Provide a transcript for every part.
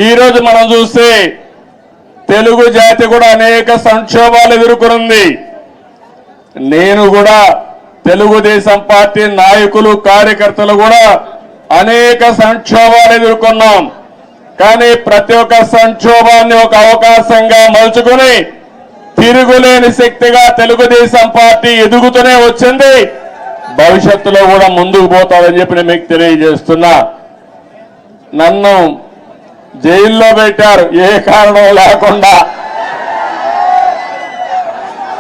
ఈరోజు మనం చూస్తే తెలుగు జాతి కూడా అనేక సంక్షోభాలు ఎదుర్కొంది. నేను కూడా తెలుగుదేశం పార్టీ నాయకులు కార్యకర్తలు కూడా అనేక సంక్షోభాలు ఎదుర్కొన్నాం. కానీ ప్రతి ఒక్క సంక్షోభాన్ని ఒక అవకాశంగా మలుచుకుని తిరుగులేని శక్తిగా తెలుగుదేశం పార్టీ ఎదుగుతూనే వచ్చింది. భవిష్యత్తులో కూడా ముందుకు పోతాదని చెప్పి నేను మీకు తెలియజేస్తున్నా. నన్ను జైల్లో పెట్టారు ఏ కారణం లేకుండా.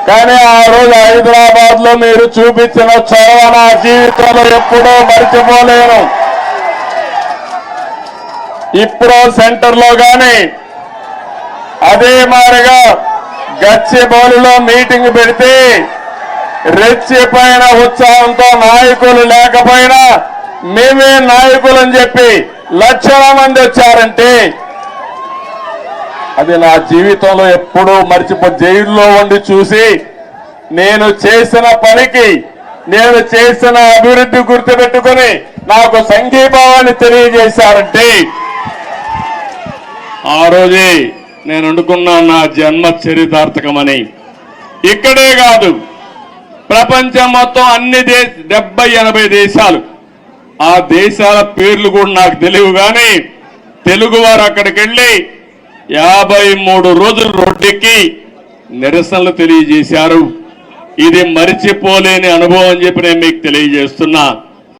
కానీ ఆ రోజు హైదరాబాద్ లో మీరు చూపించిన చొరవ నా జీవితంలో ఎప్పుడూ మర్చిపోలేను. ఇప్పుడు సెంటర్లో గాని అదే మాదిరిగా గచ్చిబౌలిలో మీటింగ్ పెడితే రెచ్చిపోయిన ఉత్సాహంతో నాయకులు లేకపోయినా మేమే నాయకులని చెప్పి లక్షల మంది వచ్చారంటే అది నా జీవితంలో ఎప్పుడూ జైల్లో ఉండి చూసి నేను చేసిన పనికి నేను చేసిన అభివృద్ధి గుర్తుపెట్టుకుని నాకు సంఘీభావాన్ని తెలియజేశారంటే ఆ రోజే నేను అనుకున్నా నా జన్మ చరితార్థకమని. ఇక్కడే కాదు ప్రపంచం మొత్తం అన్ని 70-80 దేశాలు, ఆ దేశాల పేర్లు కూడా నాకు తెలియవు. కానీ తెలుగువారు అక్కడికి వెళ్ళి 53 రోజులు రోడ్డెక్కి నిరసనలు తెలియజేశారు. ఇది మరిచిపోలేని అనుభవం అని చెప్పి నేను మీకు తెలియజేస్తున్నా.